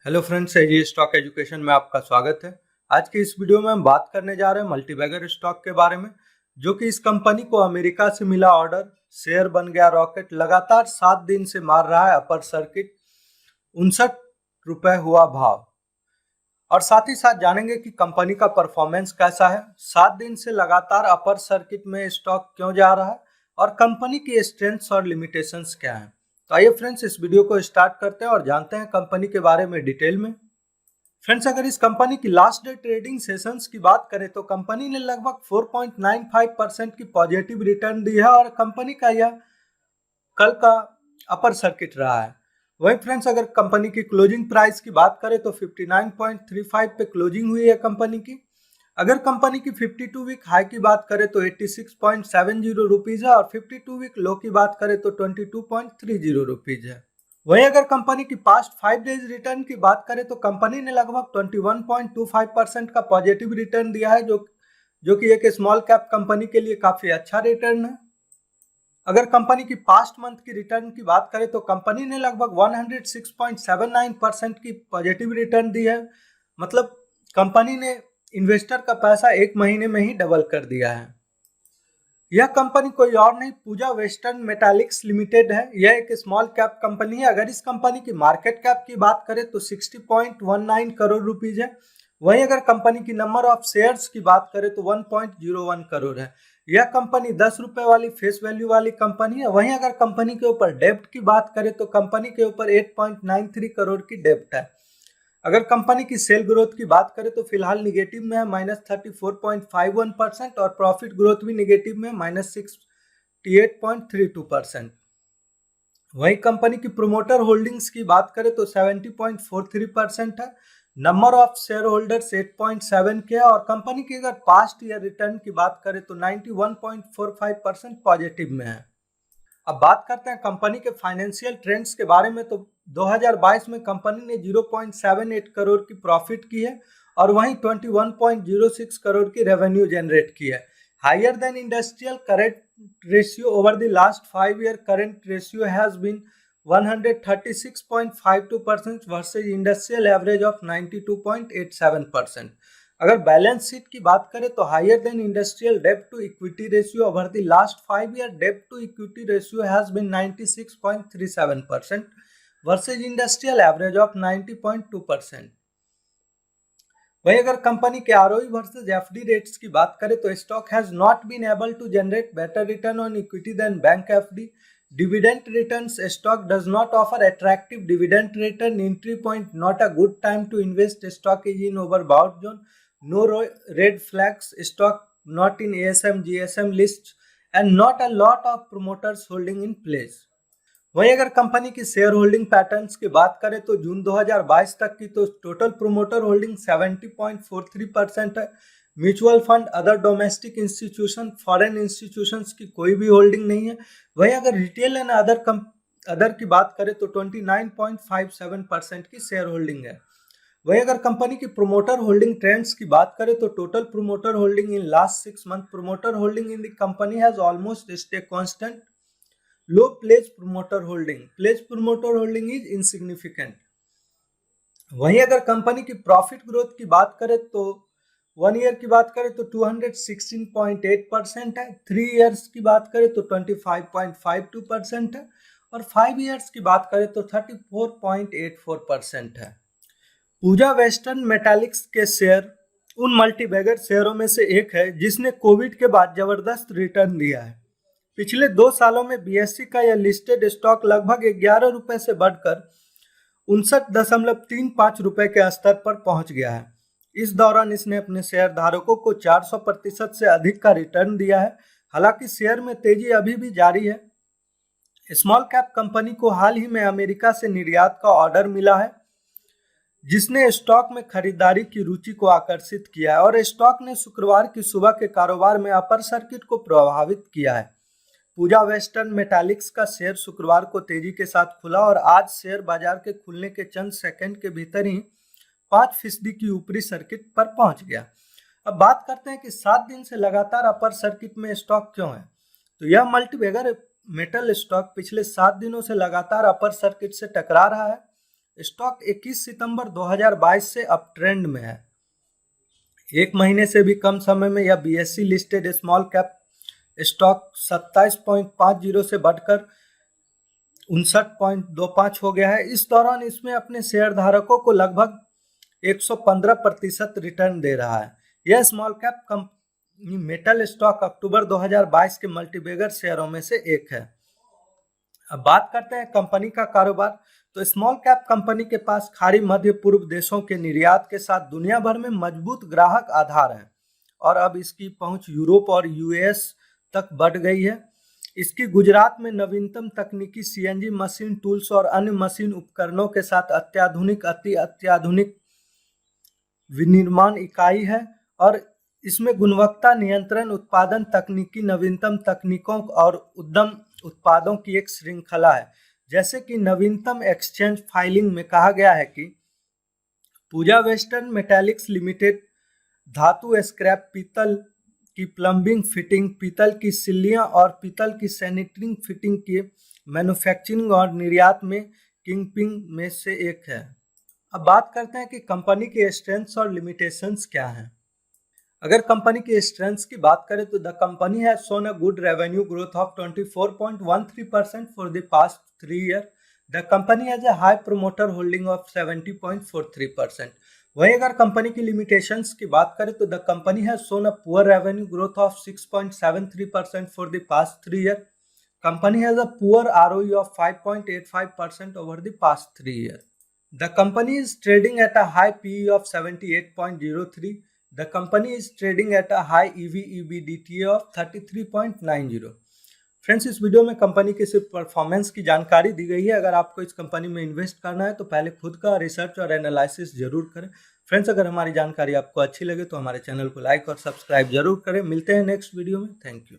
Hello friends, एजी stock education में आपका स्वागत है। आज की इस वीडियो में हम बात करने जा रहे हैं मल्टीबैगर स्टॉक के बारे में, जो कि इस कंपनी को अमेरिका से मिला ऑर्डर, शेयर बन गया रॉकेट, लगातार 7 दिन से मार रहा है अपर सर्किट, 59 रुपए हुआ भाव। और साथ ही साथ जानेंगे कि कंपनी का परफॉर्मेंस कैसा है, 7 दिन से लगातार अपर सर्किट में स्टॉक क्यों जा रहा है और कंपनी की स्ट्रेंथ्स और लिमिटेशंस क्या हैं। तो आइए फ्रेंड्स, इस वीडियो को स्टार्ट करते हैं और जानते हैं कंपनी के बारे में डिटेल में। फ्रेंड्स, अगर इस कंपनी की लास्ट डे ट्रेडिंग सेशंस की बात करें तो कंपनी ने लगभग 4.95% की पॉजिटिव रिटर्न दी है और कंपनी का यह कल का अपर सर्किट रहा है। वहीं फ्रेंड्स, अगर कंपनी की क्लोजिंग प्राइस की बात करें तो 59.35 पे क्लोजिंग हुई है कंपनी की। अगर कंपनी की 52 वीक हाई की बात करें तो 86.70 रुपीज है और 52 वीक लो की बात करें तो 22.30 रुपीज है। वहीं अगर कंपनी की पास्ट 5 डेज रिटर्न की बात करें तो कंपनी ने लगभग 21.25% का पॉजिटिव रिटर्न दिया है, जो कि एक स्मॉल कैप कंपनी के लिए काफी अच्छा रिटर्न है। अगर कंपनी की पास्ट मंथ की रिटर्न की बात करें तो कंपनी ने लगभग 106.79% की पॉजिटिव रिटर्न दी है। मतलब कंपनी ने इन्वेस्टर का पैसा एक महीने में ही डबल कर दिया है। यह कंपनी कोई और नहीं, पूजा वेस्टर्न मेटालिक्स लिमिटेड है। यह एक स्मॉल कैप कंपनी है। अगर इस कंपनी की मार्केट कैप की बात करें तो 60.19 करोड़ रुपीज है। वहीं अगर कंपनी की नंबर ऑफ शेयर्स की बात करें तो 1.01 करोड़ है। यह कंपनी 10 रुपए वाली फेस वैल्यू वाली कंपनी है। वहीं अगर कंपनी के ऊपर डेब्ट की बात करें तो कंपनी के ऊपर 8.93 करोड़ की डेब्ट है। अगर कंपनी की सेल ग्रोथ की बात करें तो फिलहाल निगेटिव में है -34.51% और प्रॉफिट ग्रोथ भी निगेटिव में -68.32%। वहीं कंपनी की प्रोमोटर होल्डिंग्स की बात करें तो 70.43% है। नंबर ऑफ शेयर होल्डर्स 8.7 के है और कंपनी की अगर पास्ट ईयर रिटर्न की बात करें तो 91.45% पॉजिटिव में है। अब बात करते हैं कंपनी के फाइनेंशियल ट्रेंड्स के बारे में। तो 2022 में कंपनी ने 0.78 करोड़ की प्रॉफिट की है और वहीं 21.06 करोड़ की रेवेन्यू जनरेट की है। Higher than industrial current ratio over the last 5 year, current ratio has been 136.52% versus industrial average of 92.87%। अगर बैलेंस शीट की बात करें तो हायर देन इंडस्ट्रियल डेब्ट to equity ratio over the last 5 year, डेब्ट to equity ratio has been 96.37% versus industrial average of 90.2%। वहीं अगर company के आरओई वर्सेज एफडी रेट्स की बात करें तो stock has not been able to generate better return on equity than bank FD. Dividend returns, stock does not offer attractive dividend return. Entry point, not a good time to invest. Stock is in overbought zone. No red flags. Stock not in ASM, GSM lists and not a lot of promoters holding in place. वहीं अगर company की share holding patterns की बात करें तो जून 2022 तक की तो टोटल प्रोमोटर होल्डिंग 70.43% है। Mutual fund, other domestic institution, foreign institutions की कोई भी होल्डिंग नहीं है। वहीं अगर रिटेल एंड अदर की बात करें तो 29.57% की शेयर होल्डिंग है। वहीं अगर कंपनी की प्रोमोटर होल्डिंग ट्रेंड्स की बात करें तो total promoter holding in last 6 month, promoter holding in the company has almost stay constant. Low pledge promoter holding is insignificant. वहीं अगर कंपनी की प्रॉफिट ग्रोथ की बात करें तो 1 ईयर की बात करें तो 216.8% है, 3 ईयर्स की बात करें तो 25.52% है और 5 ईयर्स की बात करें तो 34.84% है। पूजा वेस्टर्न मेटालिक्स के शेयर उन मल्टीबैगर शेयरों में से एक है जिसने कोविड के बाद जबरदस्त रिटर्न दिया है। पिछले 2 सालों में बीएससी का यह लिस्टेड स्टॉक लगभग 11 रुपए से बढ़कर 59.35 रुपए के स्तर पर पहुंच गया है। इस दौरान इसने अपने शेयर धारकों को 400% से अधिक का रिटर्न दिया है। हालांकि शेयर में तेजी अभी भी जारी है। स्मॉल कैप कंपनी को हाल ही में अमेरिका से निर्यात का ऑर्डर मिला है, जिसने स्टॉक में खरीदारी की रुचि को आकर्षित किया है और स्टॉक ने शुक्रवार की सुबह के कारोबार में अपर सर्किट को प्रभावित किया है। पूजा वेस्टर्न मेटालिक्स का शेयर शुक्रवार को तेजी के साथ खुला और आज शेयर बाजार के खुलने के चंद सेकंड के भीतर ही 5% की ऊपरी सर्किट पर पहुंच गया। अब बात करते हैं कि 7 दिन से लगातार अपर सर्किट में स्टॉक क्यों है। तो यह मल्टीबैगर मेटल स्टॉक पिछले 7 दिनों से लगातार अपर सर्किट से टकरा रहा है। स्टॉक 21 सितंबर 2022 से अप ट्रेंड में है। एक महीने से भी कम समय में यह BSE listed small cap stock 27.50 से बढ़कर 59.25 हो गया है। इस दौरान इसमें अपने शेयर धारकों को लगभग 115% रिटर्न दे रहा है। यह small cap company metal stock October 2022 के मल्टीबैगर शेयरों में से एक है। अब बात करते हैं कंपनी का कारोबार। तो स्मॉल कैप कंपनी के पास खाड़ी मध्य पूर्व देशों के निर्यात के साथ दुनिया भर में मजबूत ग्राहक आधार है और अब इसकी पहुंच यूरोप और यूएस तक बढ़ गई है। इसकी गुजरात में नवीनतम तकनीकी सीएनजी मशीन टूल्स और अन्य मशीन उपकरणों के साथ अति अत्याधुनिक विनिर्माण इकाई है और इसमें गुणवत्ता नियंत्रण, उत्पादन तकनीकी, नवीनतम तकनीकों और उद्यम उत्पादों की एक श्रृंखला है। जैसे कि नवीनतम एक्सचेंज फाइलिंग में कहा गया है कि पूजा वेस्टर्न मेटालिक्स लिमिटेड धातु स्क्रैप, पीतल की प्लम्बिंग फिटिंग, पीतल की सिल्लियां और पीतल की सैनिटरी फिटिंग की मैन्युफैक्चरिंग और निर्यात में किंगपिन में से एक है। अब बात करते हैं कि कंपनी के स्ट्रेंथ्स और लिमिटेशंस क्या हैं। अगर कंपनी की स्ट्रेंथ्स की बात करें तो the company has shown a good revenue growth of 24.13% for the past 3 year. The company has a high promoter holding of 70.43%। वहीं अगर कंपनी की लिमिटेशंस की बात करें तो the company has shown a poor revenue growth of 6.73% for the past 3 year. Company has a poor ROE of 5.85% over the past 3 year. The company is trading at a high PE of 78.03. The company is trading at a high EV/EBITDA of 33.90. Friends, इस video में company की सिर्फ performance की जानकारी दी गई है। अगर आपको इस कंपनी में इन्वेस्ट करना है तो पहले खुद का रिसर्च और एनालिसिस जरूर करें। फ्रेंड्स, अगर हमारी जानकारी आपको अच्छी लगे तो हमारे चैनल को लाइक और सब्सक्राइब जरूर करें। मिलते हैं नेक्स्ट वीडियो में। Thank you.